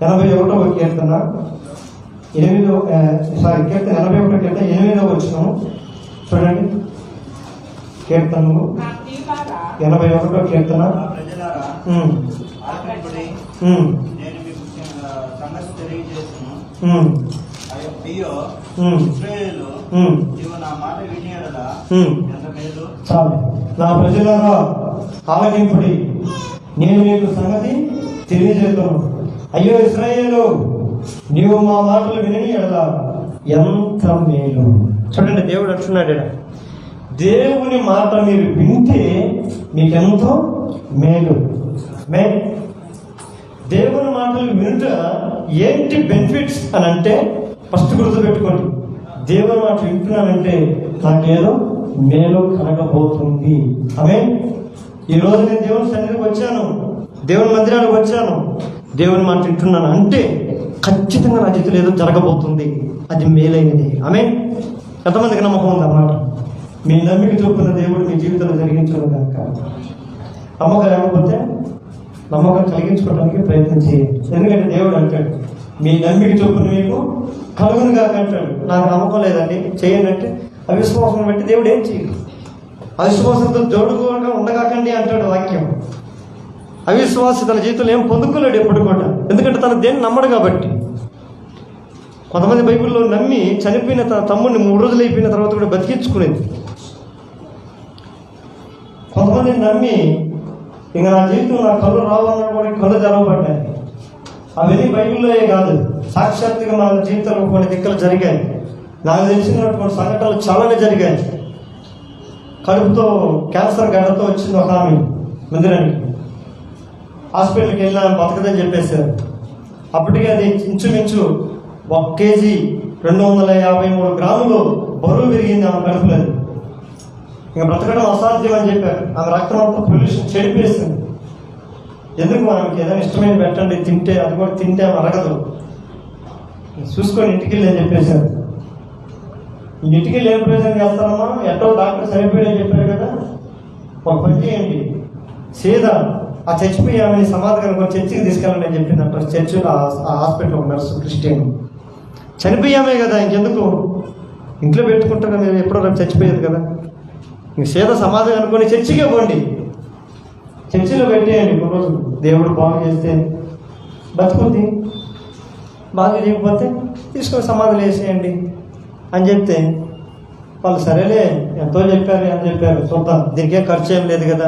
81వ కీర్తన 81వ కీర్తన 8వ వచనం చూడండి. కీర్తనలు 81వ కీర్తన. చాలు. నా ప్రజలారా ఆలకింపుడి, నేను మీకు సంగతి తెలియజేస్తాను. అయ్యో ఇశ్రాయేలు, నీవు మా మాటలు వినని ఎడల ఎంత మేలు. చూడండి, దేవుడు అంటున్నాడు, దేవుని మాట మీరు వింటే మీకెంతో మేలు. దేవుని మాటలు వినుట ఏంటి బెనిఫిట్స్ అని అంటే ఫస్ట్ గుర్తుపెట్టుకోండి, దేవుని మాట వింటున్నానంటే నాకేదో మేలు కలగబోతుంది. ఆమేన్. ఈరోజు నేను దేవుని సన్నిధికి వచ్చాను, దేవుని మందిరానికి వచ్చాను, దేవుని మాట వింటున్నాను అంటే ఖచ్చితంగా నా జీవితంలో ఏదో జరగబోతుంది, అది మేలైనది. ఆమేన్. ఎంతమందికి నమ్మకం ఉంది అన్నమాట? మీ నమ్మిక చొప్పున దేవుడు మీ జీవితంలో జరిగించడం కనుక. నమ్మకం లేకపోతే నమ్మకం కలిగించుకోవడానికి ప్రయత్నం చేయండి. ఎందుకంటే దేవుడు అంటాడు, మీ నమ్మిక చొప్పున మీకు కలుగును కాక అంటాడు. నాకు నమ్మకం లేదండి చేయండి అంటే అవిశ్వాసం బట్టి దేవుడు ఏం చేయడు. అవిశ్వాసంతో జోడుగా ఉండగాకండి అంటాడు వాక్యం. అవిశ్వాసి తన జీవితంలో ఏం పొందుకోలేడు ఎప్పుడు కూడా, ఎందుకంటే తన దేన్ని నమ్మడు కాబట్టి. కొంతమంది బైబిల్లో నమ్మి చనిపోయిన తన తమ్ముడిని 3 రోజులు అయిపోయిన తర్వాత కూడా బతికించుకునేది. కొంతమంది నమ్మి ఇంకా నా జీవితం నా కళ్ళు రావాలన్నా కూడా కళ్ళు తెరవబడ్డాయి. అవన్నీ బైబిల్లో కాదు, సాక్షాత్తుగా మన జీవితంలో కొన్ని దిక్కలు జరిగాయి. నాకు తెలిసినటువంటి సంఘటనలు చాలానే జరిగాయి. కడుపుతో క్యాన్సర్ గడ్డతో వచ్చింది ఒక ఆమె మందిరానికి. హాస్పిటల్కి వెళ్ళినా బతకదని చెప్పేశారు. అప్పటికే అది ఇంచుమించు 1 కేజీ 253 గ్రాములు బరువు పెరిగింది ఆమె కడుపులో. ఇంకా బ్రతకడం అసాధ్యం అని చెప్పారు. ఆమె రక్తం అంతా పొల్యూషన్ చెడిపేసింది. ఎందుకు మనకి ఏదైనా ఇష్టమైన పెట్టండి, తింటే అది కూడా తింటే అరగదు, చూసుకొని ఇంటికి వెళ్ళి అని చెప్పేశారు. ఇంటికి వెళ్ళి ఏం ప్రయోజనం చేస్తారమ్మా, ఎట్టో డాక్టర్ చనిపోయాడని చెప్పారు కదా, ఒక పని చేయండి, సీదా ఆ చచ్చిపోయి ఆమె సమాధికి చర్చికి తీసుకెళ్ళండి అని చెప్పింది అంటారు. చర్చిలో ఆ హాస్పిటల్ ఒక నర్సు క్రిస్టియన్. చనిపోయామే కదా, ఇంకెందుకు ఇంట్లో పెట్టుకుంటారా, మీరు ఎప్పుడో చచ్చిపోయేది కదా, ఇంక సీదా సమాధి అనుకొని చర్చికే పోండి, చర్చిలో పెట్టేయండి 3 రోజులు. దేవుడు బాగు చేస్తే బతుకుద్ది, బాగా చేయకపోతే తీసుకొని సమాధులు వేసేయండి అని చెప్తే వాళ్ళు సరేలే ఎంతో చెప్పారు అని చెప్పారు, చూద్దాం దీనికే ఖర్చు ఏం లేదు కదా,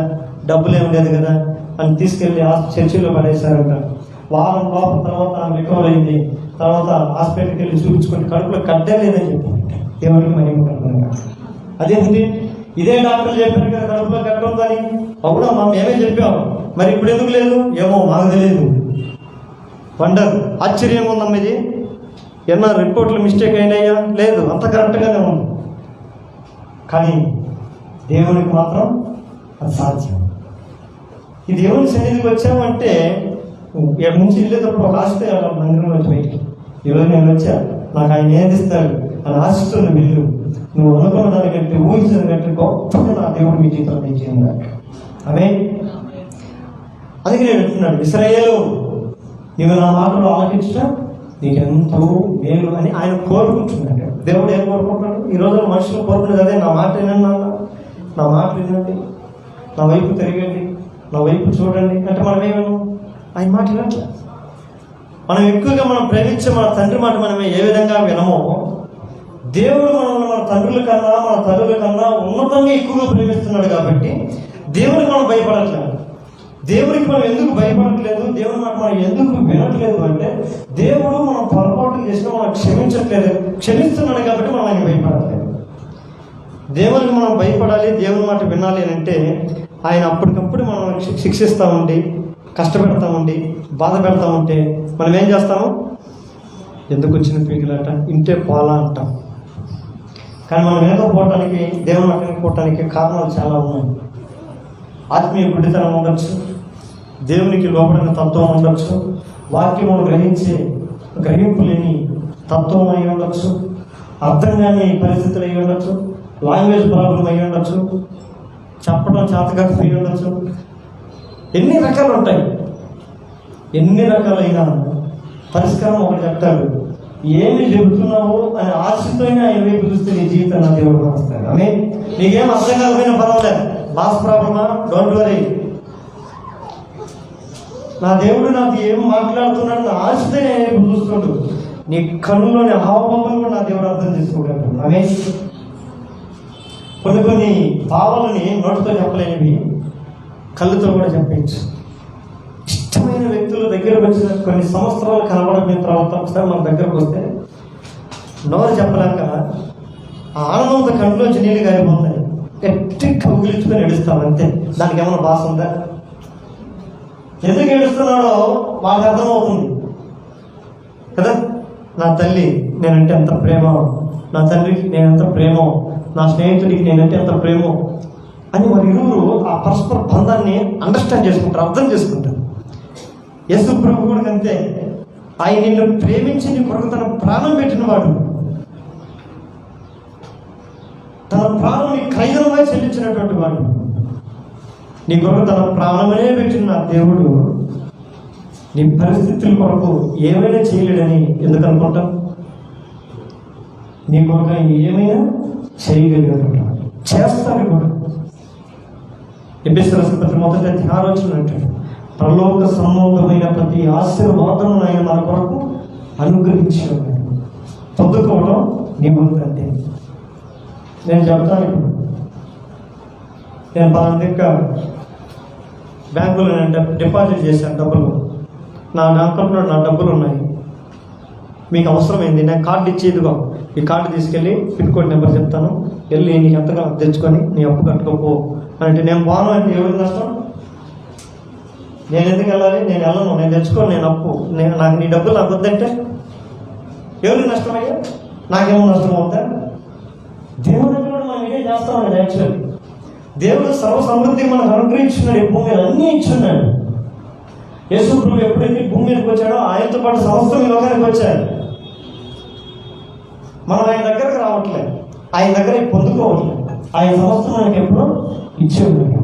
డబ్బులు ఏం లేదు కదా అని తీసుకెళ్ళి చర్చిలో పడేశారంట. వారం లోపల తర్వాత రికవర్ అయింది. తర్వాత హాస్పిటల్కి వెళ్ళి చూపించుకొని కడుపులో కట్టే లేదని చెప్పారు. దేవుడికి మహిమ కలుగుతుంది. అదేంటి, ఇదే డాక్టర్లు చెప్పారు కదా కడుపులో కట్ట ఉందని. అవునమ్మా మేమే చెప్పాము, మరి ఇప్పుడు ఎందుకు లేదు ఏమో మాకు తెలియదు. వండర్, ఆశ్చర్యంగా ఉందమ్మా ఇది. ఏమన్నా రిపోర్ట్లు మిస్టేక్ అయినాయా? లేదు, అంత కరెక్ట్గానే ఉంది. కానీ దేవునికి మాత్రం అది సాధ్యం. ఈ దేవుని సన్నిధికి వచ్చామంటే ఇక్కడ నుంచి వెళ్ళేటప్పుడు ఒక ఆశతో వెళ్ళాలి మందిరం వచ్చి బయటికి. ఈరోజు నేను వచ్చా, నాకు ఆయన ఏది ఇస్తాడు అని ఆశిస్తున్న వీళ్ళు, నువ్వు అనుకున్న దానికంటే ఊహించిన కంటే గొప్పగా నా దేవుడు మీ జీవితంలో తెచ్చేయంగా. ఆమేన్. అందుకే నేను అంటున్నాడు, ఇశ్రాయేలు నీవు నా మాటలు ఆలకించడం నీకెంతో మేలు అని ఆయన కోరుకుంటున్నాడు. దేవుడు ఏం కోరుకుంటున్నాడు? ఈ రోజున మనుషులు కోరుకునేది అదే, నా మాట వినండి, నా మాట వినండి, నా వైపు తిరగండి, నా వైపు చూడండి అంటే మనం ఏమను ఆయన మాట వినట్లే. మనం ఎక్కువగా మనం ప్రేమించే మన తండ్రి మాట మనం ఏ విధంగా వినమో, దేవుడు మనల్ని మన తండ్రుల కన్నా మన తల్లుల కన్నా ఉన్నతంగా ఎక్కువగా ప్రేమిస్తున్నాడు. కాబట్టి దేవునికి మనం భయపడట్లేదు. దేవునికి మనం ఎందుకు భయపడట్లేదు, దేవుని మాట మనం ఎందుకు వినట్లేదు అంటే, దేవుడు మనం పొరపాటు చేసినా మనం క్షమించట్లేదు, క్షమిస్తున్నాడు కాబట్టి మనం ఆయన భయపడట్లేదు. దేవునికి మనం భయపడాలి, దేవుని మాట వినాలి అని అంటే ఆయన అప్పటికప్పుడు మనం శిక్షిస్తూ ఉండి, కష్టపెడతా ఉండి, బాధ పెడతా ఉంటే మనం ఏం చేస్తాము? ఎందుకు వచ్చిన పీకిలట, ఇంటే పోలా అంటాం. కానీ మనం వినకపోవటానికి, దేవుని మాట వినకపోవటానికి కారణాలు చాలా ఉన్నాయి. ఆత్మీయ గుడ్డితనం ఉండొచ్చు, దేవునికి లోపడిన తత్వం ఉండొచ్చు, వాక్యమును గ్రహించే గ్రహింపు లేని తత్వం అయి ఉండొచ్చు, అర్థం కాని పరిస్థితులు అయి ఉండొచ్చు, లాంగ్వేజ్ ప్రాబ్లం అయి ఉండొచ్చు, చెప్పడం చేతకాకపోయి ఉండొచ్చు. ఎన్ని రకాలు ఉంటాయి. ఎన్ని రకాలైన పరిష్కారం ఒకటి చెప్తాడు. ఏమి చెబుతున్నావు అని ఆశతోనే ఆయన వైపు చూస్తే నీ జీవితం నా దేవుడు మారుస్తాడు. ఆమె నీకేం అర్థం కాకపోయినా పర్వాలేదు, బాస్ ప్రాబ్లమా, డోంట్ వరీ. నా దేవుడు నాకు ఏం మాట్లాడుతున్నాడు నా ఆశతోనే ఆయన వైపు చూస్తాడు. నీ కన్నులోని హావభావాలు కూడా నా దేవుడు అర్థం చేసుకోగలడు. ఆమె కొన్ని భావాలని నోటితో చెప్పలేనివి కళ్ళుతో కూడా చెప్పచ్చు. ఇష్టమైన వ్యక్తుల దగ్గరకు వచ్చిన కొన్ని సంవత్సరాలు కనబడమైన తర్వాత ఒకసారి మన దగ్గరకు వస్తే నోరు చెప్పలేక ఆ ఆనందంతో కంట్లోంచి నీళ్ళు గారిపోతాయి. గట్టి కౌగిలించుకొని ఏడుస్తాం అంతే. దానికి ఏమైనా భాష ఉందా? ఎందుకు ఏడుస్తున్నాడో వాళ్ళకి అర్థమవుతుంది కదా. నా తల్లి నేనంటే ఎంత ప్రేమ, నా తండ్రికి నేనెంత ప్రేమో, నా స్నేహితుడికి నేనంటే ఎంత ప్రేమో అని వారి ఇరువురు ఆ పరస్పర బంధాన్ని అండర్స్టాండ్ చేసుకుంటారు, అర్థం చేసుకుంటారు. యేసు ప్రభు కూడా అంతే. ఆయన నిన్ను ప్రేమించి నీ కొరకు తన ప్రాణం పెట్టినవాడు, తన ప్రాణం నీ ఖైదనమై చెల్లించినటువంటి వాడు. నీ కొరకు తన ప్రాణమే పెట్టిన నా దేవుడు నీ పరిస్థితుల కొరకు ఏమైనా చేయలేడని ఎందుకు అనుకుంటాం? నీ కొరకు ఆయన ఏమైనా చేయగలిగాడు, చేస్తాడు కూడా. ఎఫెసీయుల పత్రిక 1:6 అంటాడు, పరలోక సంబంధమైన ప్రతి ఆశీర్వాదం ఆయన మన కొరకు అనుగ్రహించాడు. పొందుకోవడం నీ ముందు అంతే. నేను చెప్తాను, ఇప్పుడు నేను పలానా బ్యాంకులో నేను డిపాజిట్ చేశాను డబ్బులు, నా అకౌంట్లో నా డబ్బులు ఉన్నాయి, మీకు అవసరమైంది, నేను కార్డు ఇచ్చేదిగో, ఈ కార్డు తీసుకెళ్ళి పిన్ కోడ్ నెంబర్ చెప్తాను, వెళ్ళి నీకు ఎంతగా తెచ్చుకొని నీ అప్పు కట్టుకోపో అంటే నేను బాను అంటే ఎవరికి నష్టం? నేను ఎందుకు వెళ్ళాలి? నేను వెళ్ళను, నేను తెచ్చుకోను, నేను అప్పు, నాకు నీ డబ్బులు నాకు వద్దంటే ఎవరికి నష్టమయ్యా? నాకేమో నష్టం అవుతా? దేవుడి దగ్గర కూడా మనం ఇదే చేస్తామండి. యాక్చువల్లీ దేవుడు సర్వ సమృద్ధి మనకు అనుగ్రహించున్నాడు, భూమి మీద అన్నీ ఇచ్చున్నాడు. యేసు ప్రభు ఎప్పుడైతే భూమి మీదకి వచ్చాడో ఆయనతో పాటు సమస్తం ఈ లోకానికి వచ్చాడు. మనం ఆయన దగ్గరకు రావట్లేదు, ఆయన దగ్గర పొందుకోవట్లేదు. ఆయన సమస్తం మనకి ఎప్పుడు ఇచ్చే ఉన్నాడు,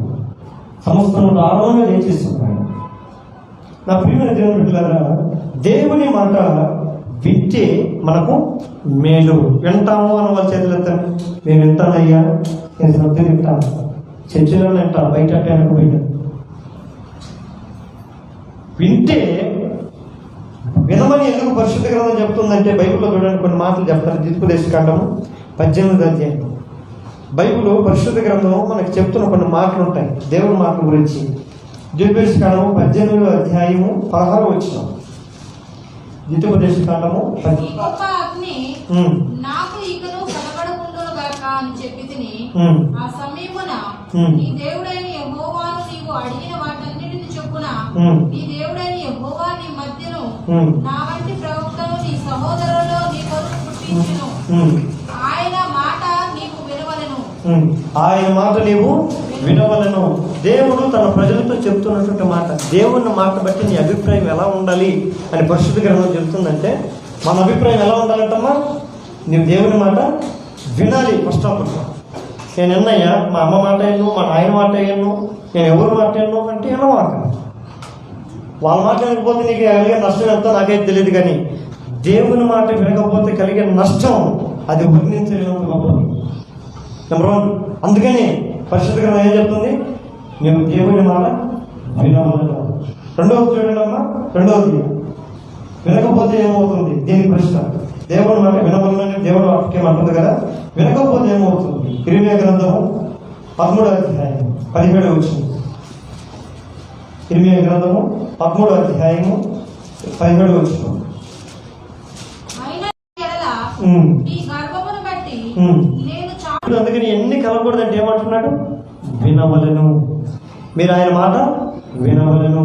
సమస్తం ఆరంభంగా చేసేస్తున్నాడు. నా ప్రియమైన దేవుని బిడ్డలారా, దేవుని మాట వింటే మనకు మేలు. వింటాము అని వాళ్ళ చేతులు ఎత్తాను, నేను వింటానయ్యా, నేను శ్రద్ధ వింటాను, చర్చిలో వింటాను, బయట బయట వింటే. వినమని ఎందుకు పరిశుద్ధ గ్రంథం చెప్తుందంటే, బైబిల్లో చూడండి కొన్ని మాటలు చెప్తారు. ద్వితీయోపదేశకాండము 18వ అధ్యాయం. బైబిల్ పరిశుద్ధ గ్రంథం మనకి చెప్తున్న కొన్ని మాటలు ఉంటాయి దేవుని మాటల గురించి. ద్వితీయోపదేశకాండము 18వ అధ్యాయము 16వ వచనం. ద్వితీయోపదేశకాండము నాకు ఇకను కనబడకుండును గాక అని చెప్పితిని. ఆ సమయమున నీ దేవుడైన యెహోవాను నీవు అడిగిన వాటన్నిటిని చొప్పున నీ దేవుడైన యెహోవా నీ మధ్యను నా వంటి ప్రవక్తను నీ సహోదరులలో నీ కొరకు పుట్టించును. ఆయన మాట నీవు వినవలెను. ఆయన మాట నీవు వినవలెను. దేవుడు తన ప్రజలతో చెప్తున్నటువంటి మాట. దేవుని మాట బట్టి నీ అభిప్రాయం ఎలా ఉండాలి అని పరిశుద్ధ గ్రంథం చెప్తుందంటే, మన అభిప్రాయం ఎలా ఉండాలంటమ్మా? నీవు దేవుని మాట వినాలి. ఫస్ట్ ఆఫ్ ఆల్ నేను ఎన్నయ్యా, మా అమ్మ మాట ఎన్ను, మా నాయన మాట ఎన్ను, నేను ఎవరి మాట ఎన్ను అంటే ఎన్నవాక. వాళ్ళ మాట వినకపోతే నీకు కలిగే నష్టం ఎంతో నాకైతే తెలియదు, కానీ దేవుని మాట వినకపోతే కలిగే నష్టం అది వర్ణించలేనంత గొప్పది. నెంబర్ 1. అందుకని పరిశుద్ధ గ్రంథం ఏం చెప్తుంది? నేను దేవుని మాట వినవలను. రెండవది చూడండి అమ్మా, రెండవది వినకపోతే ఏమవుతుంది? దీనికి ప్రశ్న. దేవుని మాట వినవలని దేవుడు వాక్యం అంటుంది కదా, వినకపోతే ఏమవుతుంది? ఇర్మియా గ్రంథము 13వ అధ్యాయం 17వ వచనం. ఇర్మియా గ్రంథము 13వ అధ్యాయము 17వ వచనం. అందుకని ఎన్ని కలగకూడదంటే ఏమంటున్నాడు? వినవలను. మీరు ఆయన మాట వినవలను,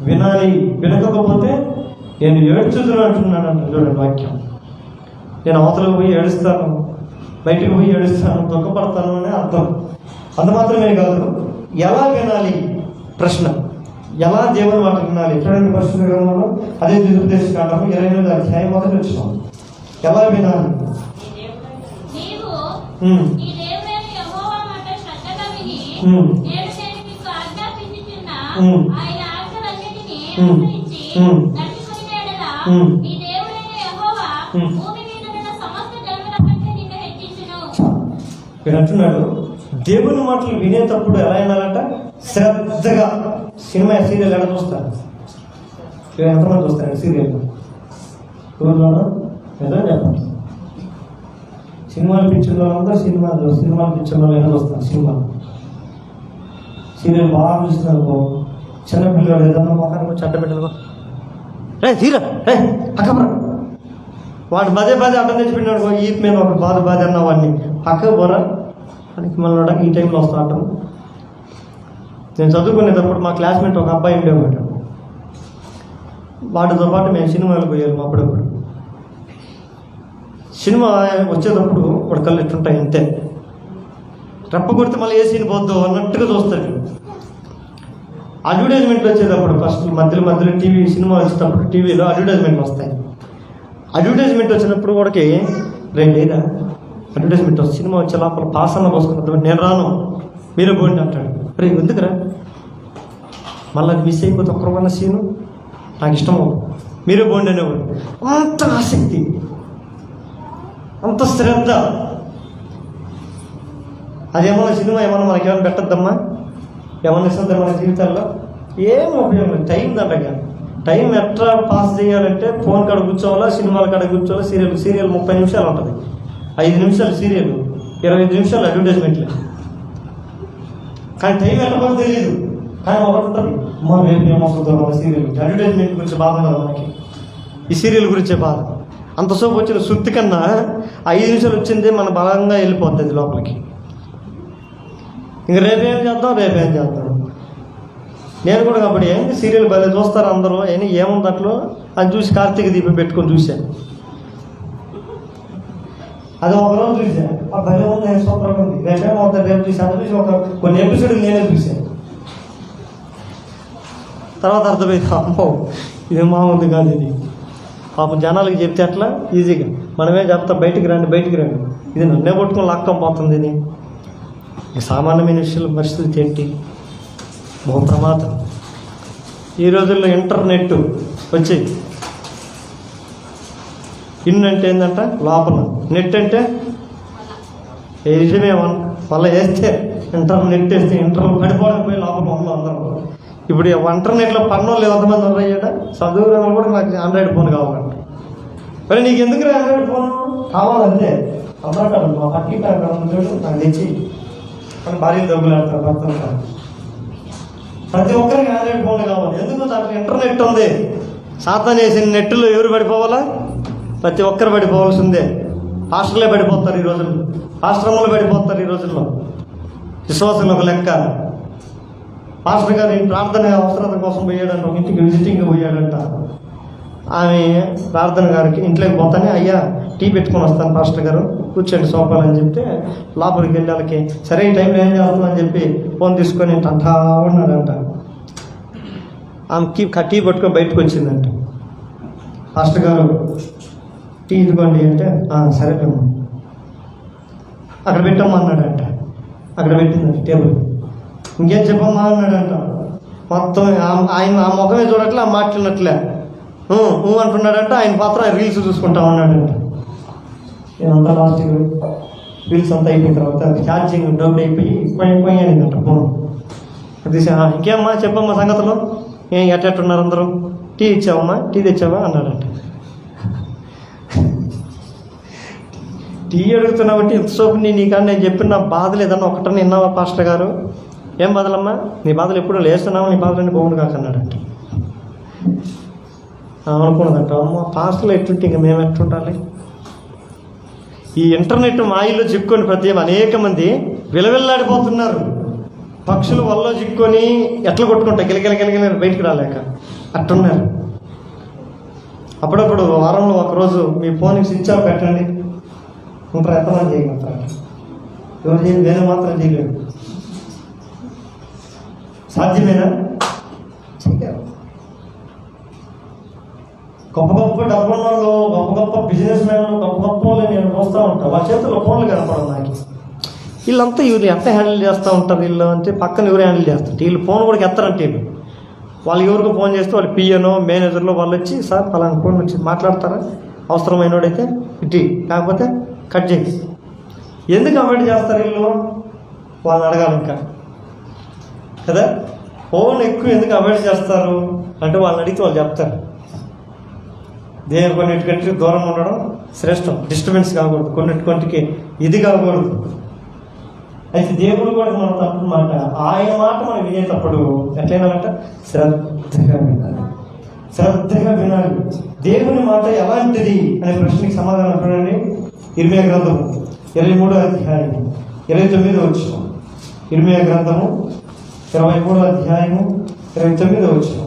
వినాలి. వినకపోతే నేను ఏడ్చుదును అంటున్నాడు అంట. చూడండి వాక్యం. నేను అవతలకు పోయి ఏడుస్తాను, బయటకు పోయి ఏడుస్తాను, దుఃఖపడతాను అనే అర్థం. అంత మాత్రమే కాదు, ఎలా వినాలి ప్రశ్న. ఎలా దేవుని మాట వినాలి? చూడండి పరిశుద్ధ గ్రంథంలో అదే ద్వితీయోపదేశకాండము 28వ అధ్యాయం 1వ వచనం. ఎలా వినాలి? నీ దేవుడైన యెహోవా భూమి మీద ఉన్న సమస్త జనముల కంటే నిన్ను హెచ్చించును. ఇక్కడ అంటున్నాడు, దేవుని మాటలు వినేటప్పుడు ఎలా వినాలంట? శ్రద్ధగా. సినిమా సీరియల్ ఎలా చూస్తారు? ఎంతమంది చూస్తారు సీరియల్? ఊర్లోనూ ఏదో చెప్పండి. సినిమాలు పిక్చర్ వాళ్ళంతా సినిమాలు పిక్చర్ వాళ్ళు ఎలా చూస్తారు? సినిమాలు సీరియల్ బాగా చూస్తున్నారు. చిన్నపిల్లలు ఏదన్నా మొక్కను చెడ్డపిల్లలు తీరా పక్కన వాడు పదే అడ్డం తెచ్చిపెట్టినాడు. ఈత మీద ఒక బాధ అన్న వాడిని పక్కకు పోరా మనకి మళ్ళీ ఈ టైంలో వస్తా అంటాం. నేను చదువుకునేటప్పుడు మా క్లాస్మేట్ ఒక అబ్బాయి ఉండేవాడు. వాటితో పాటు మేము సినిమాలకు పోయాము. అప్పుడప్పుడు సినిమా వచ్చేటప్పుడు వాడు కళ్ళు ఎట్టుంటాయి అంతే, రెప్ప కొడితే మళ్ళీ ఏ సీన్ పోద్దు అన్నట్టుగా చూస్తాడు. అడ్వర్టైజ్మెంట్లు వచ్చేటప్పుడు ఫస్ట్ మధ్యలో టీవీ సినిమా వచ్చేటప్పుడు టీవీలో అడ్వర్టైజ్మెంట్లు వస్తాయి. అడ్వర్టైజ్మెంట్ వచ్చినప్పుడు వాడికి లేదా అడ్వర్టైజ్మెంట్ వస్తుంది. సినిమా వచ్చే లోపల పాస్ అన్న పోసుకున్నప్పుడు నేను రాను మీరే పోండి అంటాడు. రే ఎందుకురా మళ్ళీ అది మిస్ అయిపోతే ఒక్కరమైన సీను నాకు ఇష్టము మీరే పోండి అనేవాడు. అంత ఆసక్తి, అంత శ్రద్ధ. అదేమన్నా సినిమా ఏమన్నా మనకేమైనా పెట్టద్దమ్మా, ఏమన్నా ఇస్తుందా మన జీవితాల్లో? ఏం ఉపయోగం లేదు. టైం దండగా. టైం ఎట్లా పాస్ చేయాలంటే ఫోన్ కాడ కూర్చోవాలా, సినిమాల కాడ కూర్చోవాలా. సీరియల్ 30 నిమిషాలు ఉంటుంది, 5 నిమిషాలు సీరియల్, 25 నిమిషాలు అడ్వర్టైజ్మెంట్లే. కానీ టైం ఎట్లా పోతే తెలియదు. కానీ ఒకటి ఉంటుంది, మనం ఏమవుతుందో మన సీరియల్ అడ్వర్టైజ్మెంట్ గురించి బాధ కదా మనకి, ఈ సీరియల్ గురించే బాధ. అంతసేపు వచ్చిన సుత్తి కన్నా 5 నిమిషాలు వచ్చిందే మన బలంగా వెళ్ళిపోతుంది లోపలికి. ఇంక రేపేం చేద్దాం. నేను కూడా కాబట్టి ఏంటి సీరియల్ భలే చూస్తారు అందరూ. ఏముంది అట్లో అది చూసి కార్తీక దీపం పెట్టుకొని చూశాను. అది ఒకరోజు చూశాను, భలే ఉంది, సూపర్గా ఉంది. రేపేమవుతుంది రేపు చూసాను. చూసి కొన్ని ఎపిసోడ్లు నేనే చూశాను. తర్వాత అర్థమైంది, అమ్మో ఇది మామూలు కాదు, ఇది పాపం జనాలకి చెప్తే అట్లా ఈజీగా మనమే చెప్తా బయటికి రండి, ఇది నన్నే పట్టుకొని లాక్కపోతుంది. ఇది సామాన్యమైన విషయాల పరిస్థితి ఏంటి? బహు ప్రమాదం. ఈ రోజుల్లో ఇంటర్నెట్ వచ్చి ఇన్ అంటే ఏంటంట లోపల, నెట్ అంటే నిజమే మళ్ళీ వేస్తే ఇంటర్నెట్ వేస్తే పడిపోవడానికి పోయి లోపల వాళ్ళు అందరూ. ఇప్పుడు ఇంటర్నెట్లో పన్నోళ్ళు ఎంతమంది ఉన్నాయట, చదువు కూడా నాకు ఆండ్రాయిడ్ ఫోన్ కావాలంట. మరి నీకు ఎందుకు ఆండ్రాయిడ్ ఫోన్ కావాలంటే అందరూ మా పట్టి నాకు తెచ్చి భార్య దెబ్బలాడతారు భర్త. ప్రతి ఒక్కరికి ఆండ్రాయిడ్ ఫోన్ కావాలి. ఎందుకు? దాంట్లో ఇంటర్నెట్ ఉంది. సాతాను వేసిన నెట్లో ఎవరు పడిపోవాలా? ప్రతి ఒక్కరు పడిపోవాల్సిందే. పాస్టర్లే పడిపోతారు ఈ రోజుల్లో, ఆశ్రమంలో పడిపోతారు ఈ రోజుల్లో. విశ్వాసులు ఒక లెక్క. పాస్టర్ గారు ప్రార్థన అవసరత కోసం పోయాడంట, ఒక ఇంటికి విజిటింగ్ పోయాడంట. ఆమె ప్రార్థన గారికి ఇంట్లోకి పోతానే, అయ్యా టీ పెట్టుకొని వస్తాను పాస్టర్ గారు, కూర్చోండి సోఫాలు అని చెప్తే లోపలికి వెళ్ళి వాళ్ళకి సరే ఈ టైంలో ఏం చేస్తామని చెప్పి ఫోన్ తీసుకొని అంటా ఉన్నాడంట. ఆమె టీ పట్టుకొని బయటకు వచ్చిందంట. పాస్టర్ గారు టీ ఇదిగోండి అంటే సరేలేమ్మా అక్కడ పెట్టమ్మా అన్నాడంట. అక్కడ పెట్టిందంట టేబుల్. ఇంకేం చెప్పమ్మా అన్నాడంట. మొత్తం ఆయన ఆ ముఖమే చూడట్లే, ఆ మాట్లాడినట్లే అంటున్నాడంట. ఆయన పాత్ర రీల్స్ చూసుకుంటా ఉన్నాడంట. ఇదంతా లాస్ట్ రీల్స్ అంతా అయిపోయిన తర్వాత ఛార్జింగ్ డౌన్ అయిపోయి పోయాడంట ఫోన్. ఇంకేమ్మా చెప్పమ్మా సంగతులు, ఎట్టున్నారు అందరూ? టీ ఇచ్చావమ్మా, టీ తెచ్చావా అన్నాడంట. టీ అడుగుతున్నావు ఎంతసేపు నీకన్నా నేను చెప్పిన నా బాధలు ఏదన్నా ఒకటన్నా విన్నావా పాస్టర్ గారు? ఏం బాధలమ్మా? నీ బాధలు ఎప్పుడూ లేస్తున్నావా? నీ బాధలన్నీ పోగుడు కాకన్నాడంట. అనుకున్నదంట, అమ్మ పాస్టర్లు ఎట్టుంటే ఇంక మేము ఎట్టుండాలి? ఈ ఇంటర్నెట్ మాయలో చిక్కుకొని ప్రతి అనేక మంది విలవిల్లాడిపోతున్నారు. పక్షులు వల్ల చిక్కుకొని ఎట్లా కొట్టుకుంటాయి, గిలగిల బయటికి రాలేక అట్టున్నారు. అప్పుడప్పుడు వారంలో ఒకరోజు మీ ఫోన్కి స్విచ్ ఆఫ్ పెట్టండి, ఇంకా ఎంతమంది చేయగలుగుతారు? ఎవరు చేయలేదు, వేరే మాత్రం చేయలేదు. సాధ్యమేనా? గొప్ప డబ్బున్న వాళ్ళు, గొప్ప బిజినెస్ మ్యాన్లు, గొప్ప వాళ్ళు నేను చూస్తూ ఉంటాను. వాళ్ళ చేతుల్లో ఫోన్లు కనపడదు నాకు. వీళ్ళంతా ఇవరు ఎంత హ్యాండిల్ చేస్తూ ఉంటారు వీళ్ళు అంటే పక్కన ఎవరు హ్యాండిల్ చేస్తారు. వీళ్ళు ఫోన్ కూడా ఎత్తారంటే వాళ్ళు ఎవరికో ఫోన్ చేస్తే వాళ్ళు పిఎనో మేనేజర్లో వాళ్ళు వచ్చి సార్ ఫలానా ఫోన్ వచ్చి మాట్లాడతారా, అవసరమైనోడైతే ఇటీ, లేకపోతే కట్ చేసి. ఎందుకు అవాయిడ్ చేస్తారు వీళ్ళు? వాళ్ళని అడగాలి ఇంకా కదా. ఫోన్ ఎక్కువ ఎందుకు అవాయిడ్ చేస్తారు అంటే వాళ్ళని అడిగితే వాళ్ళు చెప్తారు. కొన్నిటికంటే దూరం ఉండడం శ్రేష్టం, డిస్టర్బెన్స్ కాకూడదు, కొన్నిటికంటికి ఇది కాకూడదు. అయితే దేవుడు కూడా మన తప్పు మాట, ఆయన మాట మనం వినేటప్పుడు ఎట్లయినామంట శ్రద్ధగా వినాలి, శ్రద్ధగా వినాలి. దేవుని మాట ఎలాంటిది అనే ప్రశ్నకి సమాధానం చూడండి. ఇర్మియా గ్రంథం 23వ అధ్యాయం 29వ వచనం. ఇర్మియా గ్రంథము 23వ అధ్యాయము 29వ వచనం.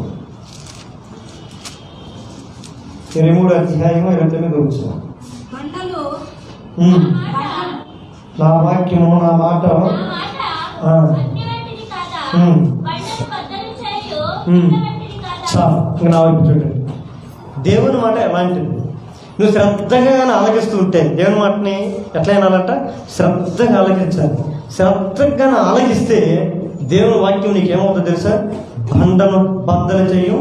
23వ అధ్యాయము 29వ వచనం. బండలు నా వాక్యము నా మాట నా వైపు చూడండి. దేవుని మాట ఎలాంటిది? నువ్వు శ్రద్ధగా ఆలకిస్తూ ఉంటే దేవుని మాటని ఎట్లా వినాలంట? శ్రద్ధగా ఆలకించాలి. శ్రద్ధగా ఆలకిస్తే దేవుని వాక్యం నీకేమవుతుంది తెలుసా? బండను బద్దలు చేయు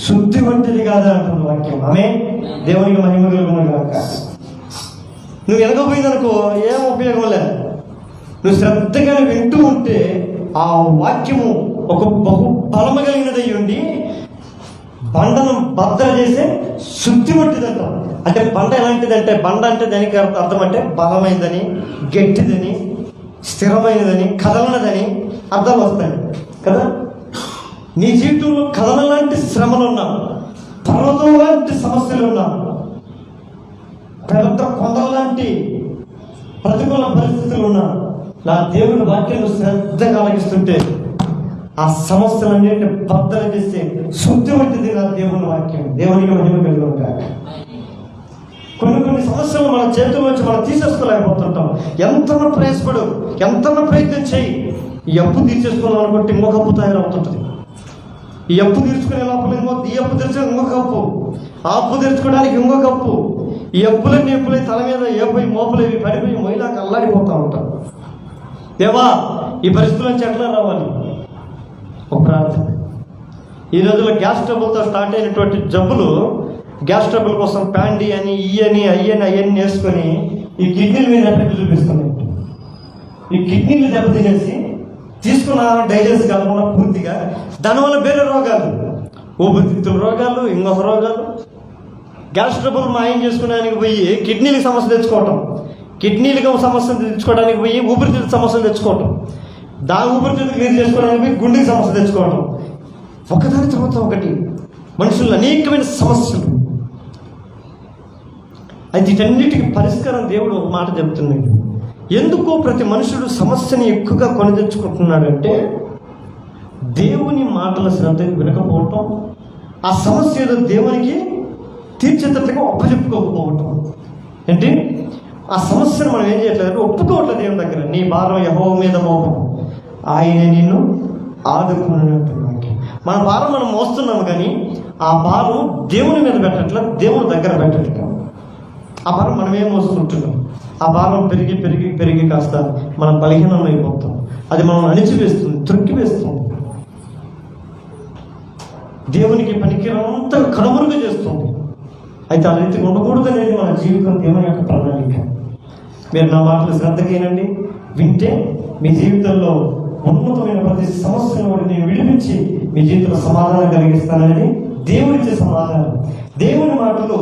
శుద్ధి వంటిది కాదా అంటుంది వాక్యం. ఆమె దేవునికి మహిమ కలుగును గాక. నువ్వు వెనకపోయిందనుకో ఏం ఉపయోగం లేదు. నువ్వు శ్రద్ధగా వింటూ ఉంటే ఆ వాక్యము ఒక బహు బలము కలిగినది ఉండి బండను బద్దలు చేసే శుద్ధి వంటిదంట. అంటే బండ ఎలాంటిదంటే, బండ అంటే దానికి అర్థం అంటే బలమైనదని, గట్టిదని, స్థిరమైనదని, కదలనదని అర్థాలు వస్తాయి కదా. నీ జీవితంలో కథల లాంటి శ్రమలు ఉన్నా, పర్వతం లాంటి సమస్యలు ఉన్నా, పెద్ద కొండల లాంటి ప్రతికూల పరిస్థితులు ఉన్నా, నా దేవుని వాక్యం శ్రద్ధగా ఆలకిస్తుంటే ఆ సమస్యలన్నింటినీ బద్దలు చేస్తే శుద్ధి వంటిది నా దేవుని వాక్యం. దేవునికి మహిమ కలుగును గాక. కొన్ని సమస్యలు మన చేతుల నుంచి మనం తీసేసుకోలేకపోతుంటాం. ఎంతనో ప్రయాసపడు, ఎంతనో ప్రయత్నం చేయి. ఈ అప్పు తీర్చేసుకున్నాం అనుకుంటే ఇంకొక అప్పు తయారవుతుంటుంది. ఈ అప్పు తీర్చుకునే లోపల ఈ అప్పు తెచ్చుకుని ఇంకొక అప్పు, ఆ అప్పు తెచ్చుకోవడానికి ఇంకొక అప్పు. ఈ అప్పులన్నీ ఎప్పులై తల మీద ఏపోయి మోపులేవి పడిపోయి మొయిలాక అల్లాడిపోతూ ఉంటాం. దేవా ఈ పరిస్థితుల నుంచి ఎట్లా రావాలి? ఒక ప్రార్థన. ఈ రోజుల్లో గ్యాస్ ట్రబుల్తో స్టార్ట్ అయినటువంటి జబ్బులు, గ్యాస్ ట్రబుల్ కోసం ప్యాండీ అని అయ్యని వేసుకొని ఈ కిడ్నీల మీద ఎఫెక్ట్ చూపిస్తున్నాయి. ఈ కిడ్నీలు దెబ్బతినేసి తీసుకున్న డైజెస్ట్ కాకుండా పూర్తిగా దానివల్ల వేరే రోగాలు, ఊపిరితిత్తుల రోగాలు, ఇంకొక రోగాలు. గ్యాస్ ట్రబుల్ మాయం చేసుకునేదానికి పోయి కిడ్నీలకు సమస్య తెచ్చుకోవటం, కిడ్నీలకు సమస్య తెచ్చుకోవడానికి పోయి ఊపిరితిత్తుల సమస్యలు తెచ్చుకోవటం, దాని ఊపిరితిత్తులు క్లియర్ చేసుకోవడానికి పోయి గుండెకి సమస్య తెచ్చుకోవటం. ఒకదాని తర్వాత ఒకటి మనుషులు అనేకమైన సమస్యలు. అయితే వీటన్నిటికీ పరిష్కారం దేవుడు ఒక మాట చెప్తున్నాడు. ఎందుకో ప్రతి మనుషుడు సమస్యని ఎక్కువగా కొని తెచ్చుకుంటున్నాడంటే దేవుని మాటల శ్రద్ధ వినకపోవటం, ఆ సమస్య ఏదో దేవునికి తీర్చేటట్టుగా ఒప్పచెప్పుకోకపోవటం. ఏంటి ఆ సమస్యను మనం ఏం చేయట్లేదు, ఒప్పుకోవట్లేదు దేవుని దగ్గర. నీ భారం యెహోవా మీద మోపం, ఆయనే నిన్ను ఆదుకున్నట్టు. మన భారం మనం మోస్తున్నాము కానీ ఆ భారం దేవుని మీద పెట్టట్లేదు, దేవుని దగ్గర పెట్టట్లేదు. ఆ భారం మనమే మోసుకుంటున్నాం. ఆ భారం పెరిగి పెరిగి పెరిగి కాస్త మనం బలహీనం అయిపోతాం. అది మనం అణిచివేస్తుంది, త్రొక్కివేస్తుంది, దేవునికి పనికిరంతా కనుమరుగు చేస్తుంది. అయితే ఆ రీతిగా ఉండకూడదు అనేది మన జీవితం, దేవుని యొక్క ప్రణాళిక. మీరు నా మాటలు శ్రద్ధకేనండి, వింటే మీ జీవితంలో ఉన్నతమైన ప్రతి సమస్యను నేను విడిపించి మీ జీవితంలో సమాధానం కలిగిస్తానని దేవుడిచ్చే సమాధానం. దేవుని మాటలు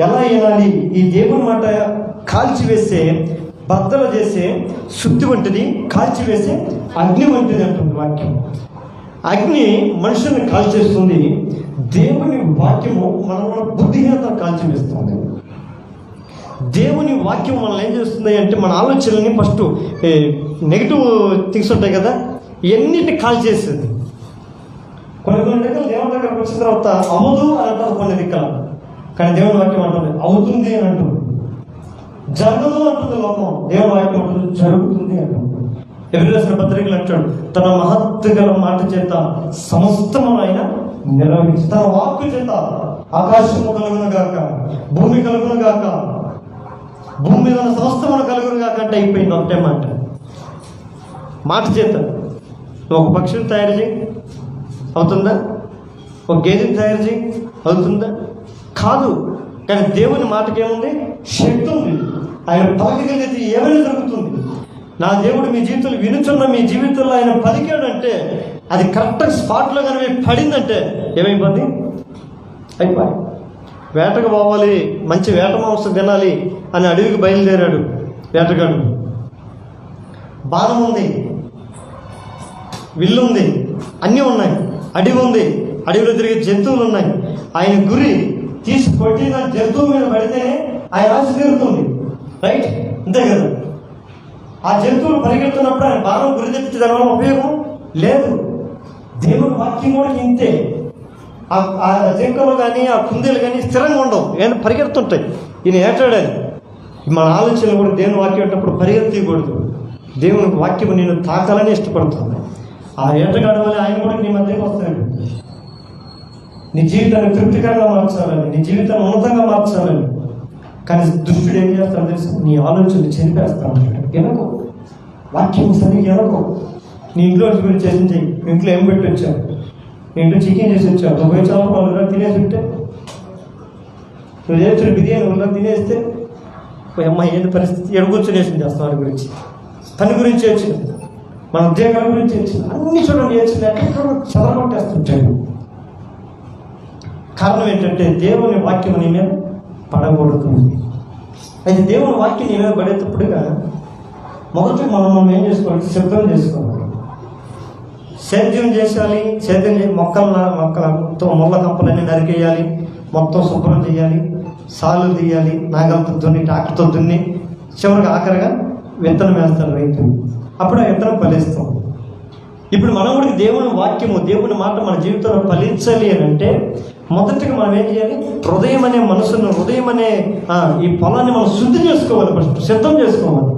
ఎలా వినాలి? ఈ దేవుని మాట కాల్చివేసే, బద్దలు చేసే శుద్ధి వంటిది, కాల్చివేసే అగ్ని వంటిది అంటుంది వాక్యం. అగ్ని మనుషుల్ని కాల్చేస్తుంది, దేవుని వాక్యము మన బుద్ధిహీనత కాల్చివేస్తుంది. దేవుని వాక్యం మనల్ని ఏం చేస్తుంది అంటే మన ఆలోచనల్ని ఫస్ట్ నెగిటివ్ థింగ్స్ ఉంటాయి కదా, ఇవన్నిటిని కాల్చేస్తుంది. కొన్ని దగ్గర దేవుని దగ్గరకు వచ్చిన తర్వాత అవదు అని అంటారు కొన్ని దిక్కల, కానీ దేవుని వాక్యం అంటుంది అవుతుంది అని అంటుంది. జరగదు అంటుంది లోకం, దేవుని వాక్యం అంటుంది జరుగుతుంది అంటుంది. ఎవరు రాసిన పత్రికలు అంటాడు, తన మహత్తు గల మాట చేత సమస్తము ఆయన నిర్వహించి, తన వాక్కు చేత ఆకాశము కలుగును గాక, భూమి కలుగును గాక, భూమి మీద ఉన్న సమస్తమును కలుగును గాక అంటే అయిపోయింది ఒకటే మాట. మాట చేత నువ్వు ఒక పక్షిని తయారు చేయి, అవుతుందా? ఒక గేదెని తయారు చేయి, అవుతుందా? కాదు. కానీ దేవుని మాటకి ఏముంది? శక్తి ఉంది. ఆయన పలకగలిగితే ఏమైనా జరుగుతుంది. నా దేవుడు మీ జీవితంలో వినుచున్న మీ జీవితంలో ఆయన పలికాడంటే అది కరెక్ట్గా స్పాట్లో కానీ పడిందంటే ఏమైపోద్ది? అయిపోయి. వేటకు పోవాలి, మంచి వేట మాంసం తినాలి అని అడవికి బయలుదేరాడు వేటగాడు. బాణం ఉంది, విల్లు ఉంది, అన్నీ ఉన్నాయి. అడవి ఉంది, అడవిలో తిరిగే జంతువులు ఉన్నాయి. ఆయన గురి తీసి కొట్టిన జంతువు మీద పడితేనే ఆయన ఆశ తీరుతుంది. రైట్, అంతే కదా. ఆ జంతువులు పరిగెడుతున్నప్పుడు ఆయన బాణం గురి తెప్పించి దానివల్ల ఉపయోగం లేదు. దేవుని వాక్యం కూడా ఇంతే. ఆ జింకలు కానీ ఆ కుందేలు కానీ స్థిరంగా ఉండవు, ఏమైనా పరిగెడుతుంటాయి. ఈయన ఏటాడని మన ఆలోచనలు కూడా దేవుని వాక్యం అన్నప్పుడు పరిగెత్తకూడదు. దేవుని వాక్యం నేను తాకాలని ఇష్టపడుతుంది. ఆ ఏటగాడు వల్ల ఆయన కూడా నీ మధ్యకి వస్తాడు. నీ జీవితాన్ని తృప్తికరంగా మార్చాలని, నీ జీవితాన్ని ఉన్నతంగా మార్చాలని. కానీ దుష్టుడు ఏం చేస్తాడు తెలుసు? నీ ఆలోచనలు చనిపేస్తాడు. ఎనకు వాక్యం సరిగ్గా ఎనకు. నీ ఇంట్లో గురించి చేసి చెయ్యి. ఇంట్లో ఏం పెట్టి వచ్చావు? నీ ఇంట్లో చికెన్ చేసి వచ్చావు, నువ్వు పోయి చాలా వాళ్ళు తినేసి ఉంటే, నువ్వు చేసిన బిర్యానీ వాళ్ళు తినేస్తే అమ్మాయి ఏంటి పరిస్థితి? ఎడుగొచ్చునేసి చేస్తాం. వాడి గురించి, పని గురించి వచ్చింది, మన ఉద్యోగాల గురించి వచ్చింది, అన్ని చూడండి వచ్చింది. ఎక్కడ చదవగొట్టేస్తుంటాడు. కారణం ఏంటంటే దేవుని వాక్యం నీ మీద పడకూడదు. అయితే దేవుని వాక్యం నీ మీద పడేటప్పుడుగా మొదట మనం ఏం చేసుకోవాలి? సిద్ధం చేసుకోవాలి. సేద్యం చేయాలి. సేద్యం మొక్కలతో ముళ్ళ కంపలన్నీ నరికేయాలి, మొత్తం శుభ్రం చేయాలి, సాలు తీయాలి, నాగలతో దున్ని, ట్రాక్టర్తో దున్ని, చివరికి ఆఖరిగా విత్తనం వేస్తారు రైతు. అప్పుడు ఆ విత్తనం ఫలిస్తాం. ఇప్పుడు మనం కూడా దేవుని వాక్యము, దేవుని మాట మన జీవితంలో ఫలించాలి అని అంటే మొదటిగా మనం ఏం చేయాలి? హృదయం అనే మనసును, హృదయం అనే ఈ పొలాన్ని మనం శుద్ధి చేసుకోవాలి. ఫస్ట్ సిద్ధం చేసుకోవాలి.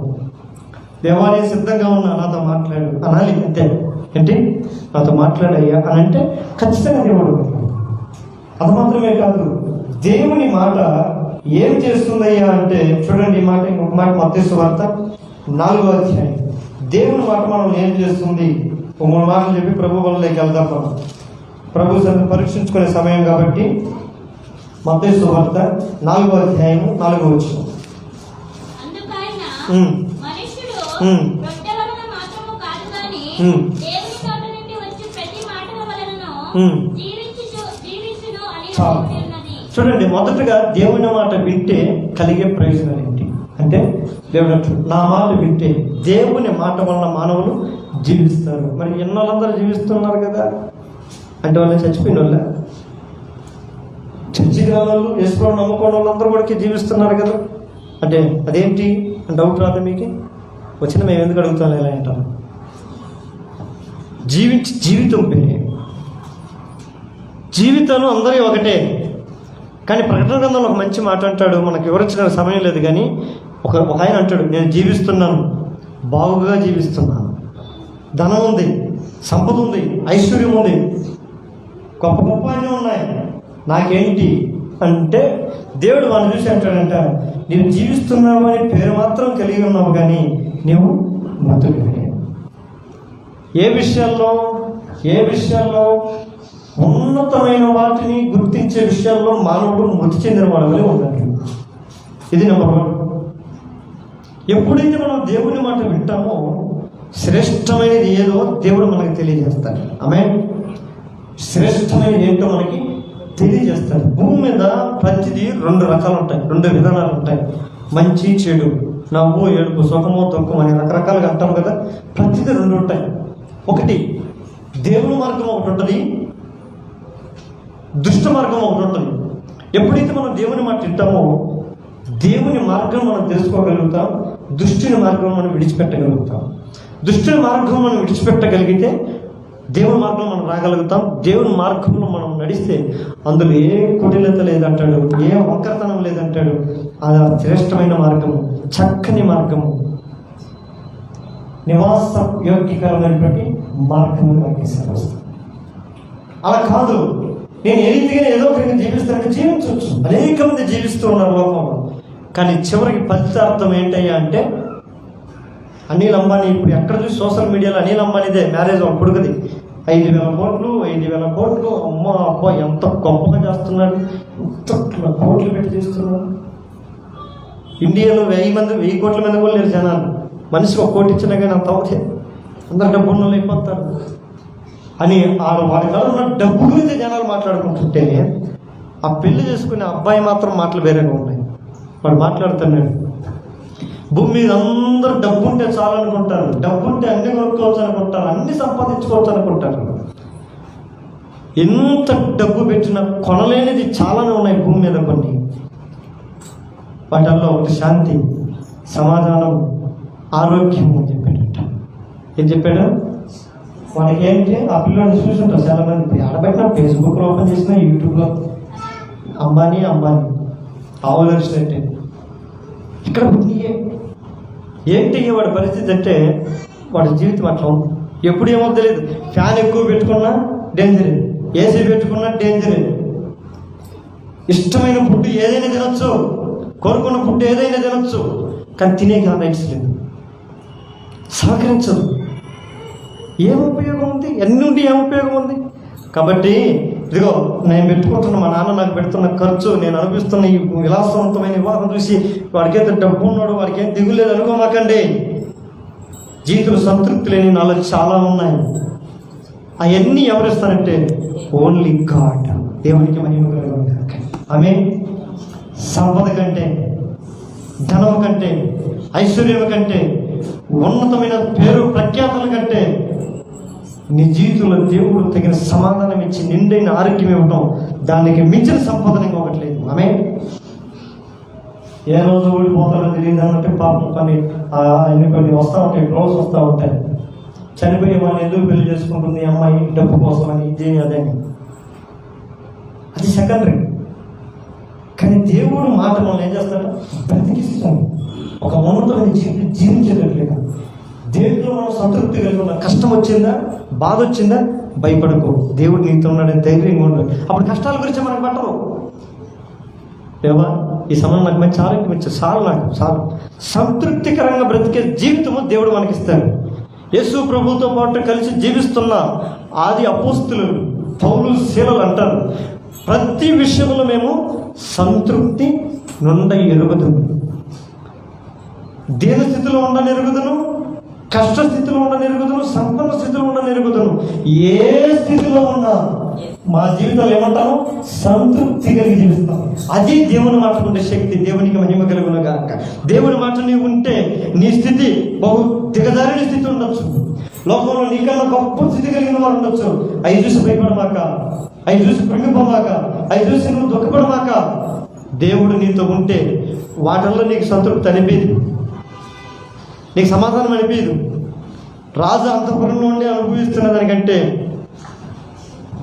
దేవాలయం సిద్ధంగా ఉన్నా నాతో మాట్లాడు అనాలి. అంతే. ఏంటి? నాతో మాట్లాడయ్యా అని అంటే ఖచ్చితంగా దేవుడు. అది మాత్రమే కాదు, దేవుని మాట ఏం చేస్తుందయ్యా అంటే చూడండి. ఈ మాట ఇంకొక మాట మత్తయి సువార్త 4వ అధ్యాయం. దేవుని మాట మనం ఏం చేస్తుంది? 3 మాటలు చెప్పి ప్రభు వల్లకి వెళ్దాం. మనం ప్రభు పరీక్షించుకునే సమయం కాబట్టి మత్తయి సువార్త 4వ అధ్యాయం 4వ వచనం. చూడండి, మొదటగా దేవుని మాట వింటే కలిగే ప్రయోజనాలు ఏంటి అంటే, దేవుడు నా మాట వింటే దేవుని మాట వలన మానవులు జీవిస్తారు. మరి ఎన్నోళ్ళందరూ జీవిస్తున్నారు కదా అంటే వాళ్ళని చచ్చిపోయిన వాళ్ళ, చర్చికి వాళ్ళు యేసుప్రభువు నమ్ముకున్న వాళ్ళందరూ కూడా జీవిస్తున్నారు కదా. అంటే అదేంటి డౌట్ రాదు మీకు? వచ్చిన మేము ఎందుకు అడుగుతాం ఇలా అంటారు. జీవితం పేరే. జీవితాలు అందరూ ఒకటే. కానీ ప్రకటన గ్రంథంలో ఒక మంచి మాట అంటాడు, మనకు వివరించిన సమయం లేదు కానీ ఒక ఆయన అంటాడు, నేను జీవిస్తున్నాను, బాగుగా జీవిస్తున్నాను, ధనం ఉంది, సంపద ఉంది, ఐశ్వర్యం ఉంది, గొప్ప గొప్ప అన్నీ ఉన్నాయి, నాకేంటి అంటే దేవుడు వాళ్ళని చూసి అంటాడంట, నీవు జీవిస్తున్నావు అని పేరు మాత్రం కలిగి ఉన్నావు కానీ నీవు మృతుడివి. ఏ విషయాల్లో ఉన్నతమైన వాటిని గుర్తించే విషయాల్లో మానవుడు మృతి చెందిన వాడుగానే ఉన్నాడు. ఇది నెంబర్ 1. ఎప్పుడైతే మనం దేవుని మాట వింటామో శ్రేష్టమైనది ఏదో దేవుడు మనకి తెలియజేస్తాడు. ఆమేన్. శ్రేష్టమైనది ఏంటో మనకి తెలియజేస్తాడు. భూమి మీద ప్రతిదీ 2 రకాలు ఉంటాయి, 2 విధానాలు ఉంటాయి. మంచి చెడు, నవ్వు ఏడుపు, సుఖమో దుఃఖం అని రకరకాలుగా అంటాం కదా. ప్రతిదీ 2 ఉంటాయి. ఒకటి దేవుని మార్గం ఒకటి ఉంటుంది, దుష్ట మార్గం ఒకటి ఉంటుంది. ఎప్పుడైతే మనం దేవుని మాట వింటామో దేవుని మార్గం మనం తెలుసుకోగలుగుతాం, దుష్టుని మార్గం మనం విడిచిపెట్టగలుగుతాం. దుష్టుని మార్గం మనం విడిచిపెట్టగలిగితే దేవుని మార్గం మనం రాగలుగుతాం. దేవుని మార్గంలో మనం నడిస్తే అందులో ఏ కుటిలత లేదంటాడు, ఏ వంకరతనం లేదంటాడు. అది శ్రేష్టమైన మార్గము, చక్కని మార్గము, నివాస యోగ్యకరమైనటువంటి మార్గము మనకి. అలా కాదు, నేను ఏ రీతిగా ఏదో ఒకరికి జీవిస్తానని జీవించవచ్చు. అనేక మంది జీవిస్తూ ఉన్నారు లోకంలో. కానీ చివరికి ఫలితార్థం ఏంటయ్యా అంటే, అనిల్ అంబానీ ఇప్పుడు ఎక్కడ చూసి సోషల్ మీడియాలో అనిల్ అంబానీదే మ్యారేజ్ కొడుకుది, 5,000 కోట్లు 5,000 కోట్లు, అమ్మ అబ్బా ఎంత గొప్పగా చేస్తున్నాడు, ఎంత కోట్లు పెట్టి చేస్తున్నాడు. ఇండియాలో 1,000 కోట్ల మంది కూడా లేరు జనాలు. మనిషికి 1 కోటి ఇచ్చినా కానీ అంత అవుతాయి, అందరు డబ్బు ఉన్న అయిపోతారు అని వాడి కాదు ఉన్న డబ్బు గురించి జనాలు మాట్లాడుకుంటుంటే, ఆ పెళ్లి చేసుకునే అబ్బాయి మాత్రం మాటలు వేరేగా ఉన్నాయి. వాడు మాట్లాడుతున్నాడు, భూమి మీద అందరూ డబ్బు ఉంటే చాలనుకుంటారు, డబ్బు ఉంటే అన్ని కొనుక్కోవచ్చు అనుకుంటారు, అన్ని సంపాదించుకోవచ్చు అనుకుంటారు. ఎంత డబ్బు పెట్టినా కొనలేనిది చాలానే ఉన్నాయి భూమి మీద కొన్ని. వాటిల్లో ఒకటి శాంతి, సమాధానం, ఆరోగ్యం అని చెప్పాడట. ఏం చెప్పాడు? మనకి ఏంటి, ఆ పిల్లల్ని చూసుంటారు చాలా మంది. ఆడబెట్టిన ఫేస్బుక్లో ఓపెన్ చేసిన, యూట్యూబ్లో అంబానీ ఆవులర్సినట్టే. ఇక్కడ ఏంటి వాడి పరిస్థితి అంటే, వాడి జీవితం అట్లా ఉంది. ఎప్పుడు ఏమో తెలియదు. ఫ్యాన్ ఎక్కువ పెట్టుకున్నా డేంజరే, ఏసీ పెట్టుకున్నా డేంజరే. ఇష్టమైన ఫుడ్ ఏదైనా తినొచ్చు, కోరుకున్న ఫుడ్ ఏదైనా తినొచ్చు, కానీ తినే రైట్స్ లేదు, సహకరించదు. ఏం ఉపయోగం ఉంది? ఎన్ని ఉండి ఏం ఉపయోగం ఉంది? కాబట్టి ఇదిగో నేను పెట్టుకుంటున్న, మా నాన్న నాకు పెడుతున్న ఖర్చు, నేను అనిపిస్తున్న ఈ విలాసవంతమైన వివాహం చూసి వాడికైతే డబ్బు ఉన్నాడు, వాడికి ఏం దిగులేదు అనుకోమాకండి. జీవితంలో సంతృప్తి లేని నాలో చాలా ఉన్నాయి. అవన్నీ ఎవరిస్తారంటే ఓన్లీ గాడ్. దేవునికి మహిమ కలుగును గాక. ఆమేన్. సంపద కంటే, ధనం కంటే, ఐశ్వర్యం కంటే, ఉన్నతమైన పేరు ప్రఖ్యాతుల కంటే నీ జీవితంలో దేవుడు తగిన సమాధానం ఇచ్చి నిండైన ఆరోగ్యం ఇవ్వటం, దానికి మించిన సంపాదన ఇంకొకటి లేదు. ఆమేన్. ఏ రోజు ఓడిపోతాడో తెలియదు అన్నట్టు పాపం కొన్ని వస్తూ ఉంటాయి, రోజు వస్తూ ఉంటాయి. చనిపోయే వాళ్ళని ఎందుకు పెళ్లి చేసుకుంటుంది అమ్మాయి, డబ్బు కోసం అని, ఇది అదని. అది సెకండరీ. కానీ దేవుడు మాట మనం ఏం చేస్తాడు? బ్రతికిస్తాడు. ఒక ఉన్నతమైన జీవితం జీవించేటట్లేదా, దేవుడిలో మనం సంతృప్తి కలిగి ఉన్న, కష్టం వచ్చిందా, బాధ వచ్చిందా, భయపడకు, దేవుడు నీతో ఉన్నాడని ధైర్యంగా ఉండదు. అప్పుడు కష్టాల గురించి మనకు పట్టరు. దేవా ఈ సమయం నాకు మంచి ఆరోగ్యం ఇచ్చారు, చాలు సంతృప్తికరంగా బ్రతికే జీవితము దేవుడు మనకిస్తాడు. యేసు ప్రభుతో పాటు కలిసి జీవిస్తున్న ఆది అపోస్తులు పౌలు శీలలు అంటారు, ప్రతి విషయంలో మేము సంతృప్తి నుండ ఎరుగుదును. దీన స్థితిలో ఉండనెరుగుదును, కష్ట స్థితిలో ఉండనెరుగుదును, సంపన్న స్థితిలో ఉండనెరుగుదును. ఏ స్థితిలో ఉన్నా మా జీవితాలు ఏమంటాము? సంతృప్తి కలిగి జీవిస్తాం. అది దేవుని మాట ఉండే శక్తి. దేవునికి మహిమ కలుగును గాక. దేవుని మాట నీవు ఉంటే నీ స్థితి బహు దిగజారిన స్థితి ఉండొచ్చు. లోకంలో నీకన్నా గొప్ప స్థితి కలిగిన వారు ఉండొచ్చు. అవి చూసి భయపడమాక, అవి చూసి కృంగిపోమాక, అవి చూసి నువ్వు దుఃఖపడమాక. దేవుడు నీతో ఉంటే వాటిల్లో నీకు సంతృప్తి అనిపించదు, నీకు సమాధానం అనిపించదు. రాజు అంతఃపురంలో ఉండి అనుభవిస్తున్న దానికంటే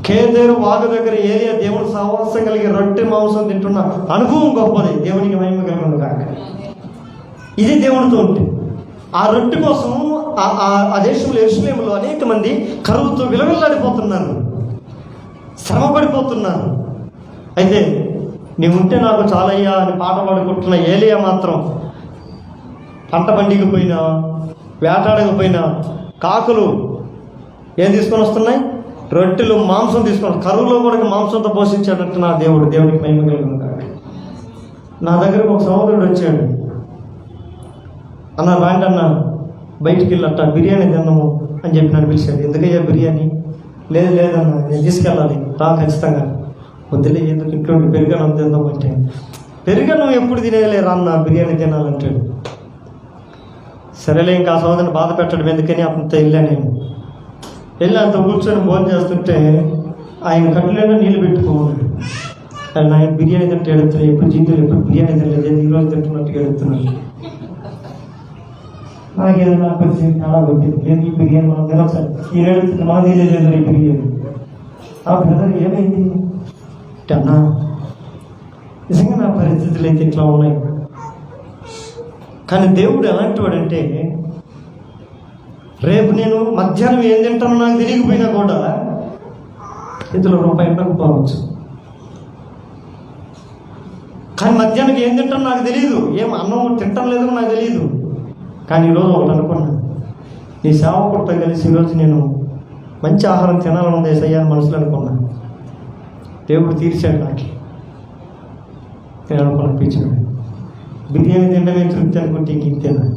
కేదేరు వాగు దగ్గర ఏరియా దేవుడు సహవాసం కలిగి రొట్టె మాంసం తింటున్న అనుభవం గొప్పది. దేవునికి మహిమ కలుగును గాక. ఇది దేవుడితో ఉంటే. ఆ రొట్టె కోసం ఆ దేశంలో యెరూషలేములో అనేక మంది కరువుతో విలవిల్లాడిపోతున్నారు, శ్రమపడిపోతున్నారు. అయితే నీవు ఉంటే నాకు చాలయ్యా అని పాట పాడుకుంటున్న ఏలియా మాత్రం పంట పండికపోయినా, వేటాడకపోయినా, కాకులు ఏం తీసుకొని వస్తున్నాయి? రొట్టెలు, మాంసం తీసుకొని, కరువులో కూడా మాంసంతో పోషించాడంటే నా దేవుడు. దేవునికి మహిమ కలుగును గాక. నా దగ్గరకు ఒక సహోదరుడు వచ్చాడు. అన్న రాండి అన్న, బయటికి వెళ్ళట బిర్యానీ తిన్నాము అని చెప్పి నన్ను పిలిచాడు. ఎందుకయ్యా బిర్యానీ? లేదన్న, నేను తీసుకెళ్ళాలి, రా ఖచ్చితంగా. వద్దులే, ఎందుకు ఇంట్లో పెరుగన్నం తిందాం అంటే, పెరుగన్నం ఎప్పుడు తినేలే రాన్న, బిర్యానీ తినాలంటాడు. సరేలే, ఇంకా ఆ సోదరుని బాధ పెట్టడం ఎందుకని అతనితో వెళ్ళి అంత కూర్చొని భోజనం చేస్తుంటే ఆయన కట్టులేదో నీళ్ళు పెట్టుకోన్నాడు. ఆయన బిర్యానీ తింటే ఎడుతున్నాడు. ఎప్పుడు జీవితంలో ఎప్పుడు బిర్యానీ తినలేదు, ఈరోజు తింటున్నట్టుగా ఎడుతున్నాడు. నాకేదైనా పరిస్థితి చాలా కొట్టింది. లేదు ఈ బిర్యానీ మనం తినొచ్చు, ఈ ఎడుతుంది మన తెలియలేదు ఈ బిర్యానీ. ఆ బ్రదర్ ఏమైంది అన్నా, నిజంగా నా పరిస్థితులు అయితే ఇట్లా ఉన్నాయి. కానీ దేవుడు ఎలాంటి వాడంటే, రేపు నేను మధ్యాహ్నం ఏం తింటానో నాకు తెలియకపోయినా కూడా ఇందులో రూపాయి ఉండకపోవచ్చు. కానీ మధ్యాహ్నం ఏం తింటానో నాకు తెలియదు, ఏం అన్నం తింటాం లేదో నాకు తెలియదు. కానీ ఈరోజు ఒకటి అనుకున్నాను, నీ సేవకుడితో కలిసి ఈరోజు నేను మంచి ఆహారం తినాలని ఉంది ఏసయ్య అని మనసులో అనుకున్నా. దేవుడు తీర్చాడు నాకు. నేను అనుకున్నాను బిర్యానీ తింటమే తృప్తి అనుకుంటే ఇంతేనా?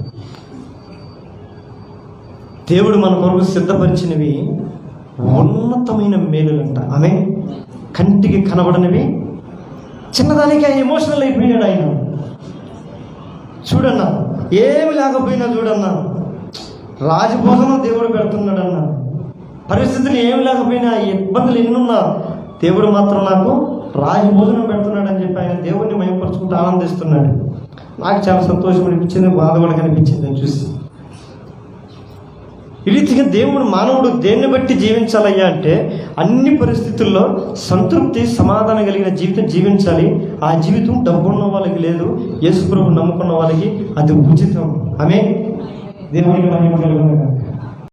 దేవుడు మన కొరకు సిద్ధపరిచినవి ఉన్నతమైన మేలులంట. ఆమె కంటికి కనబడనివి చిన్నదానికి ఆయన ఎమోషనల్ అయిపోయాడు. ఆయన చూడన్నా, ఏమి లేకపోయినా చూడన్నా, రాజభోజనం దేవుడు పెడుతున్నాడన్నా, పరిస్థితులు ఏమి లేకపోయినా, ఇబ్బందులు ఎన్నున్నా దేవుడు మాత్రం నాకు రాజభోజనం పెడుతున్నాడు అని చెప్పి ఆయన దేవుడిని మహిమపరుచుకుంటూ ఆనందిస్తున్నాడు. నాకు చాలా సంతోషం అనిపించింది, బాధ కూడా కనిపించింది అని చూసి. ఈ రీతిగా దేవుడు మానవుడు దేన్ని బట్టి జీవించాలయ్యా అంటే అన్ని పరిస్థితుల్లో సంతృప్తి సమాధానం కలిగిన జీవితం జీవించాలి. ఆ జీవితం డబ్బున్న వాళ్ళకి లేదు, యేసు ప్రభువుని నమ్ముకున్న వాళ్ళకి అది ఉచితం. ఆమె దేవుడికి మహిమ కలుగును గాక.